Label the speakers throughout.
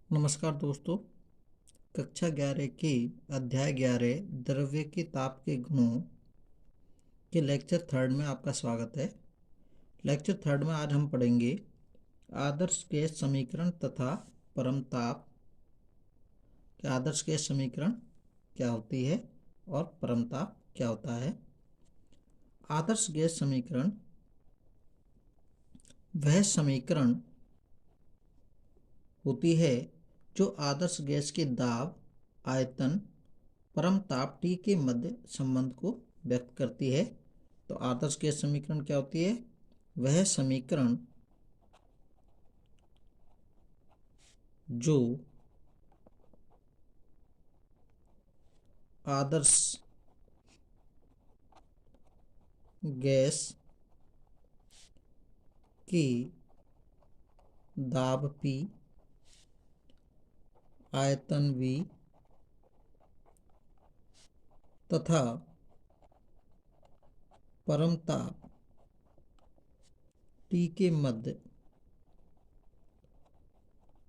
Speaker 1: नमस्कार दोस्तों। कक्षा 11 की अध्याय 11 द्रव्य के ताप के गुणों के लेक्चर थर्ड में आपका स्वागत है। लेक्चर थर्ड में आज हम पढ़ेंगे आदर्श गैस समीकरण तथा परमताप। आदर्श गैस समीकरण क्या होती है और परमताप क्या होता है। आदर्श गैस समीकरण वह समीकरण होती है जो आदर्श गैस के दाब, आयतन, परम ताप T के मध्य संबंध को व्यक्त करती है। तो आदर्श गैस समीकरण क्या होती है? वह समीकरण जो आदर्श गैस की दाब P, आयतन V तथा परम ताप T के मध्य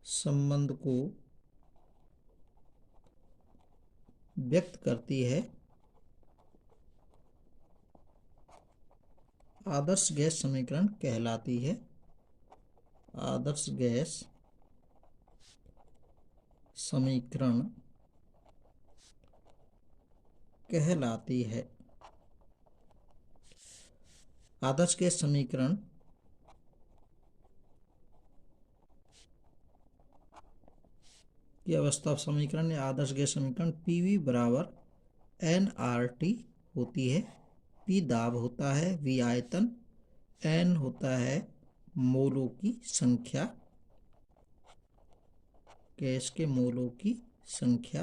Speaker 1: संबंध को व्यक्त करती है, आदर्श गैस समीकरण कहलाती है। आदर्श गैस समीकरण कहलाती है। आदर्श गैस समीकरण की अवस्था समीकरण या आदर्श गैस समीकरण PV बराबर nRT होती है। P दाब होता है, V आयतन, N होता है मोलों की संख्या, गैस के मोलों की संख्या,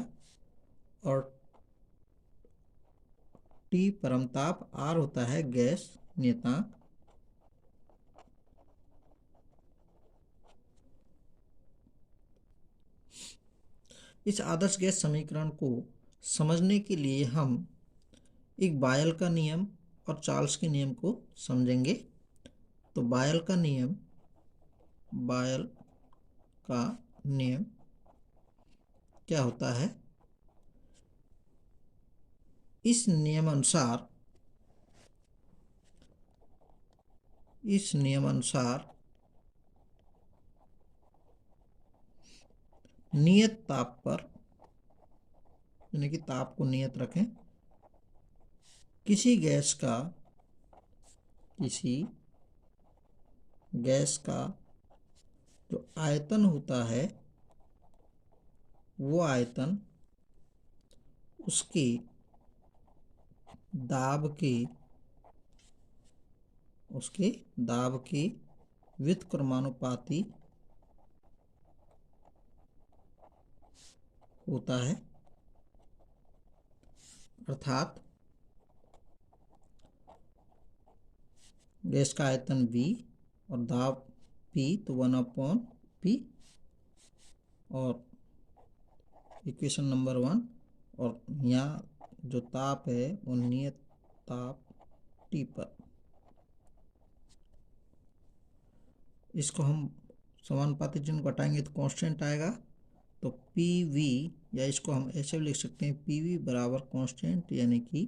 Speaker 1: और T परमताप, R होता है गैस नियतांक। इस आदर्श गैस समीकरण को समझने के लिए हम एक बायल का नियम और चार्ल्स के नियम को समझेंगे। तो बायल का नियम क्या होता है? इस नियमानुसार नियत ताप पर, यानी कि ताप को नियत रखें, किसी गैस का जो आयतन होता है वो आयतन उसकी दाब की व्युत्क्रमानुपाती होता है। अर्थात गैस का आयतन V और दाब P, तो 1/P, और इक्वेशन नंबर 1, और यहाँ जो ताप है वो नियत ताप T पर। इसको हम समानुपाती चिन्ह को हटाएंगे तो कांस्टेंट आएगा। तो PV, या इसको हम ऐसे भी लिख सकते हैं, PV बराबर कांस्टेंट यानी कि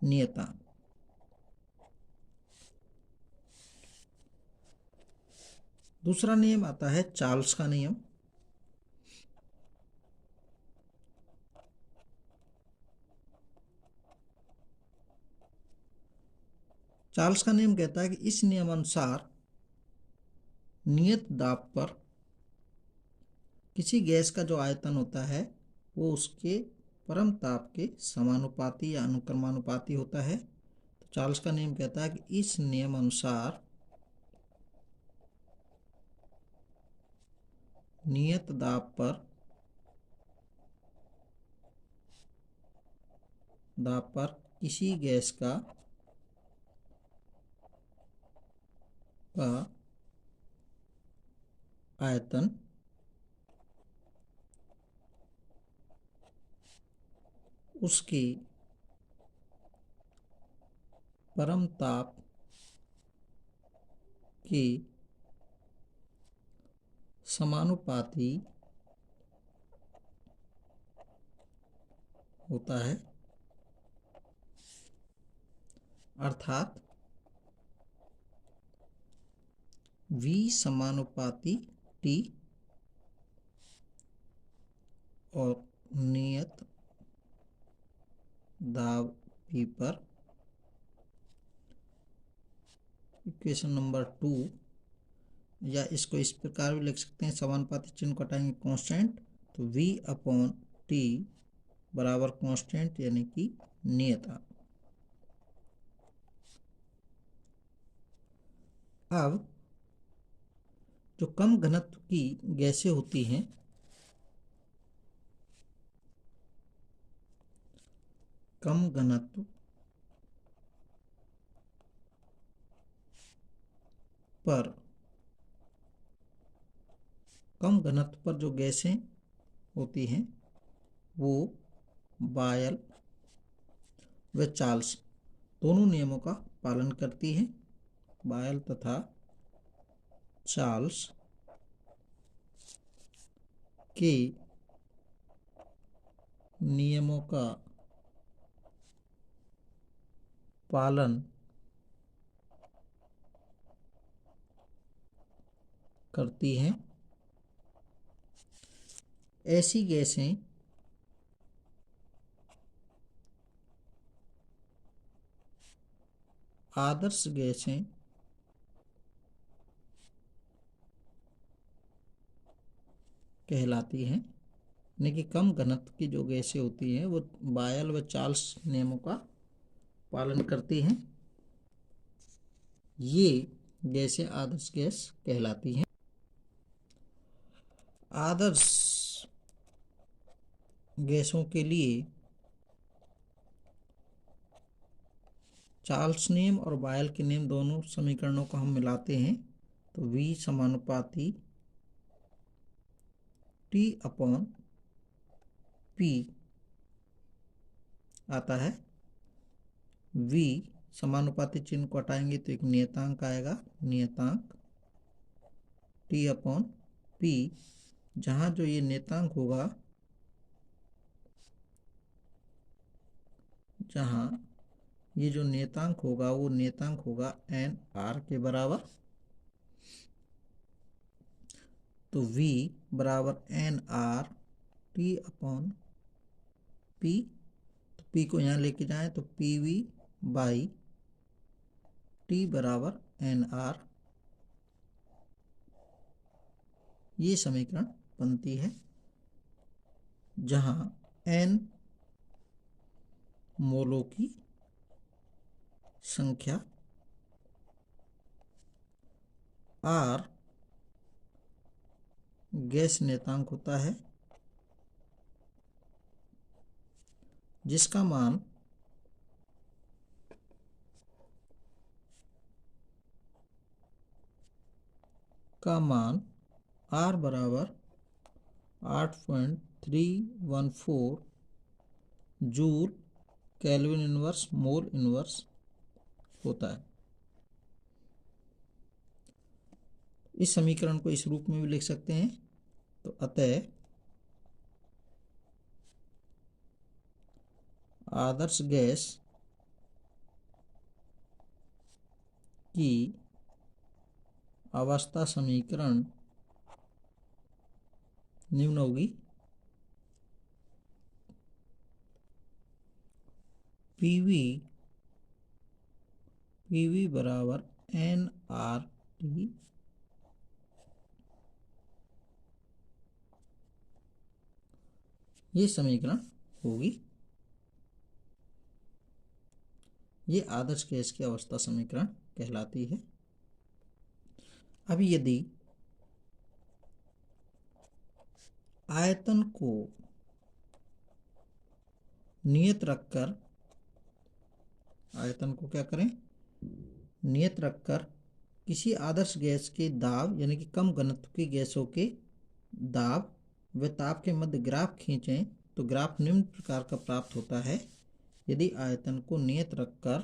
Speaker 1: नियतांक। दूसरा नियम आता है चार्ल्स का नियम। चार्ल्स का नियम कहता है कि इस नियम अनुसार नियत दाब पर किसी गैस का जो आयतन होता है वो उसके परम ताप के समानुपाती या अनुक्रमानुपाती होता है। तो चार्ल्स का नियम कहता है कि इस नियम अनुसार नियत दाब पर किसी गैस का आयतन उसकी परम ताप की समानुपाती होता है, अर्थात V समानुपाती T और नियत दाब P पर। इक्वेशन नंबर 2, या इसको इस प्रकार भी लिख सकते हैं, समानुपाती चिन्ह को हटाएंगे कांस्टेंट, तो V अपॉन T बराबर कांस्टेंट यानी कि नियतांक। अब जो कम घनत्व की गैसें होती हैं, कम घनत्व पर जो गैसें होती हैं वो बायल व चार्ल्स दोनों नियमों का पालन करती हैं। बायल तथा चार्ल्स के नियमों का पालन करती हैं। ऐसी गैसें आदर्श गैसें कहलाती हैं, यानी कि कम घनत्व की जो गैसें होती हैं वो बायल व चार्ल्स नियमों का पालन करती हैं। ये गैसें आदर्श गैस कहलाती हैं। आदर्श गैसों के लिए चार्ल्स नियम और बायल के नियम दोनों समीकरणों को हम मिलाते हैं तो V समानुपाती T अपॉन P आता है। V समानुपाती चिन्ह को हटाएंगे तो एक नियतांक आएगा, नियतांक T अपॉन P, जहाँ जो ये नियतांक होगा, जहाँ ये जो नियतांक होगा वो नियतांक होगा NR के बराबर। तो V बराबर NR T अपॉन P, तो P को यहाँ लेके जाएं तो PV बाई T बराबर NR, ये समीकरण बनती है, जहाँ N मोलों की संख्या, R गैस नियतांक होता है, जिसका मान R बराबर 8.314 joule kelvin inverse mole inverse होता है। इस समीकरण को इस रूप में भी लिख सकते हैं, तो अतः आदर्श गैस की अवस्था समीकरण निम्न होगी, PV बराबर NRT ये समीकरण होगी। ये आदर्श गैस की अवस्था समीकरण कहलाती है। अभी यदि आयतन को नियत रखकर, आयतन को क्या करें, नियत रखकर किसी आदर्श गैस के दाब यानी कि कम घनत्व की गैसों के दाब व ताप के मध्य ग्राफ खींचें तो ग्राफ निम्न प्रकार का प्राप्त होता है। यदि आयतन को नियत रखकर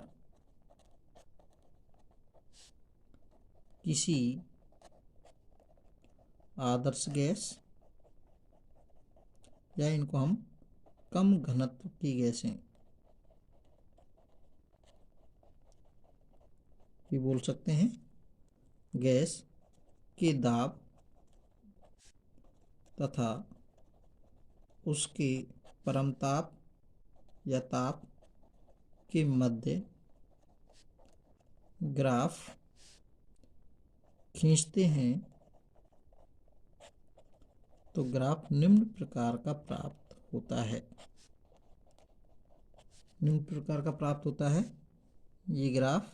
Speaker 1: किसी आदर्श गैस, या इनको हम कम घनत्व की गैसें, ये बोल सकते हैं गैस के दाब तथा उसके परमताप या ताप के मध्य ग्राफ खींचते हैं तो ग्राफ निम्न प्रकार का प्राप्त होता है। निम्न प्रकार का प्राप्त होता है। ये ग्राफ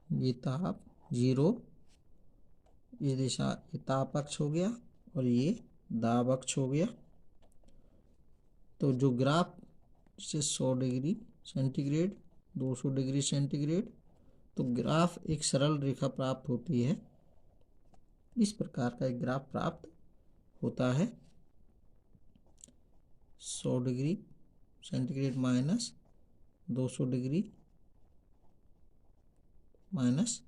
Speaker 1: ये ताप 0, ये दिशा, ये ताप अक्ष हो गया और ये दाब अक्ष हो गया। तो जो ग्राफ से 100 डिग्री सेंटीग्रेड, 200 डिग्री सेंटीग्रेड, तो ग्राफ एक सरल रेखा प्राप्त होती है। इस प्रकार का एक ग्राफ प्राप्त होता है। 100 degree centigrade minus 200 degree minus.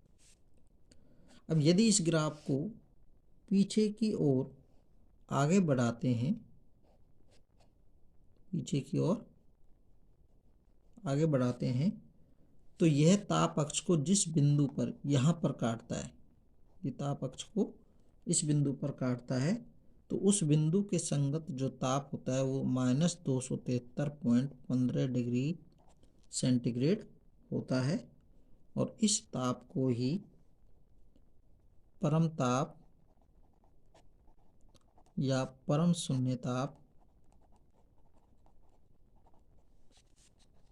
Speaker 1: अब यदि इस ग्राफ को पीछे की ओर आगे बढ़ाते हैं, पीछे की ओर आगे बढ़ाते हैं, तो यह ताप अक्ष को जिस बिंदु पर यहाँ पर काटता है, ये ताप अक्ष को इस बिंदु पर काटता है, तो उस बिंदु के संगत जो ताप होता है वो -273.15 डिग्री सेंटीग्रेड होता है। और इस ताप को ही परम ताप या परम शून्य ताप,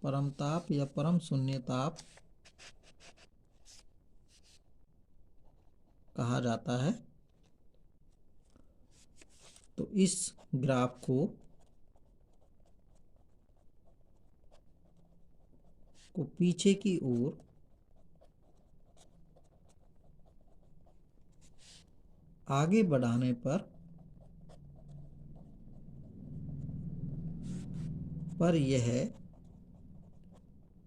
Speaker 1: परम ताप या परम शून्य ताप कहा जाता है। तो इस ग्राफ को पीछे की ओर आगे बढ़ाने पर यह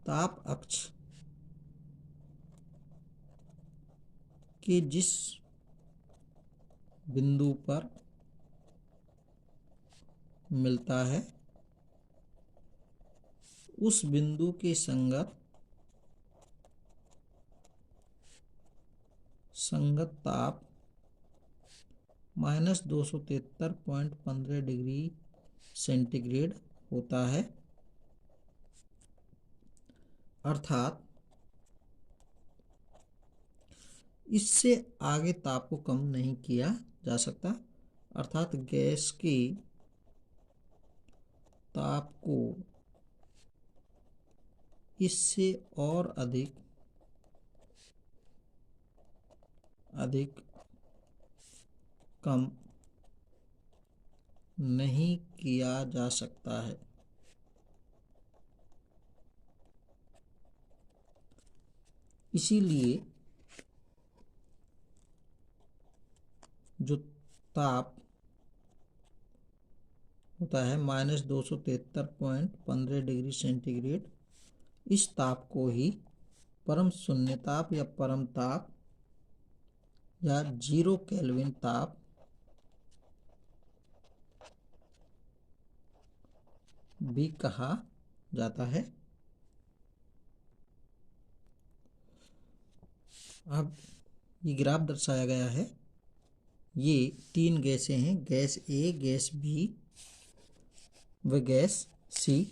Speaker 1: ताप अक्ष के जिस बिंदु पर मिलता है उस बिंदु के संगत ताप -273.15 डिग्री सेंटीग्रेड होता है। अर्थात इससे आगे ताप को कम नहीं किया जा सकता। अर्थात गैस की ताप को इससे और अधिक कम नहीं किया जा सकता है। इसीलिए जो ताप होता है -273.15 डिग्री सेंटीग्रेड, इस ताप को ही परम शून्य ताप या परम ताप या 0 केल्विन ताप भी कहा जाता है। अब ये ग्राफ दर्शाया गया है। ये 3 गैसें हैं, गैस ए, गैस बी व गैस सी।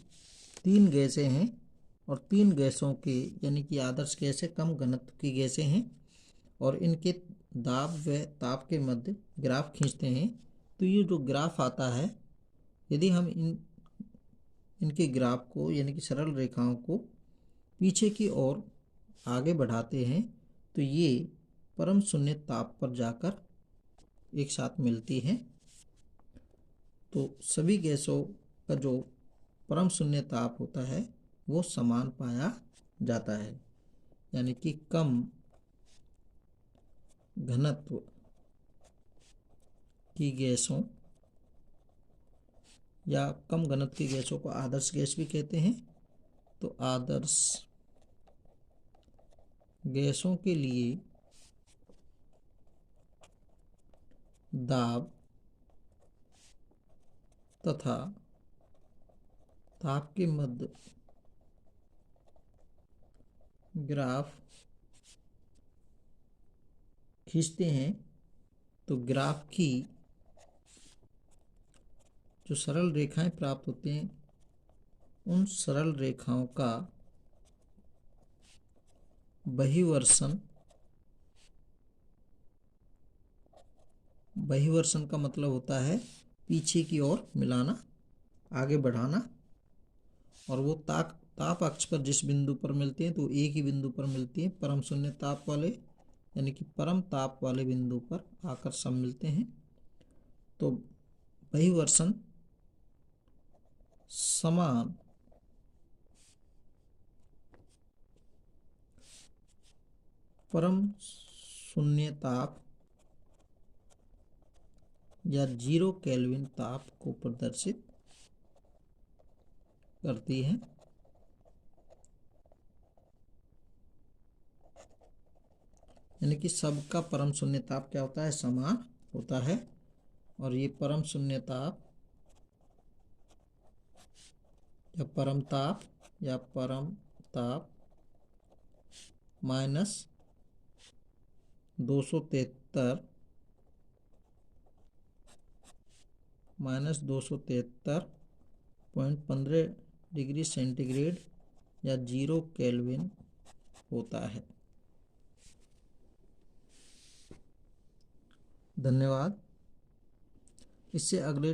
Speaker 1: 3 गैसें हैं और 3 गैसों के यानी कि आदर्श गैसें कम घनत्व की गैसें हैं और इनके दाब व ताप के मध्य ग्राफ खींचते हैं। तो ये जो ग्राफ आता है, यदि हम इनके ग्राफ को यानी कि सरल रेखाओं को पीछे की ओर आगे बढ़ाते हैं तो ये परम शून्य ताप पर जाकर एक साथ मिलती हैं। तो सभी गैसों का जो परम शून्य ताप होता है वो समान पाया जाता है, यानी कि कम घनत्व की गैसों या कम घनत्व की गैसों को आदर्श गैस भी कहते हैं। तो आदर्श गैसों के लिए दाब तथा ताप के मध्य ग्राफ खींचते हैं तो ग्राफ की जो सरल रेखाएं प्राप्त होती हैं उन सरल रेखाओं का बहिर्वेशन का मतलब होता है पीछे की ओर मिलाना, आगे बढ़ाना। और वो ताप अक्ष पर जिस बिंदु पर मिलते हैं तो एक ही बिंदु पर मिलती हैं, परम शून्य ताप वाले यानी कि परम ताप वाले बिंदु पर आकर सब मिलते हैं। तो बहिर्वेशन समान परम शून्य ताप या 0 केल्विन ताप को प्रदर्शित करती है। यानी कि सबका परम शून्य ताप क्या होता है, समान होता है। और ये परम शून्य ताप या परम ताप -273 -273.15 डिग्री सेंटीग्रेड या 0 केल्विन होता है। धन्यवाद। इससे अगले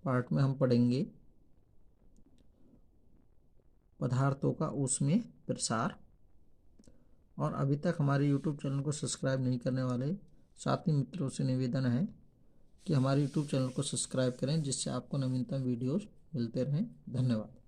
Speaker 1: पार्ट में हम पढ़ेंगे पदार्थों का ऊष्मीय प्रसार। और अभी तक हमारे YouTube चैनल को सब्सक्राइब नहीं करने वाले साथी मित्रों से निवेदन है कि हमारे YouTube चैनल को सब्सक्राइब करें, जिससे आपको नवीनतम वीडियोस मिलते रहें। धन्यवाद।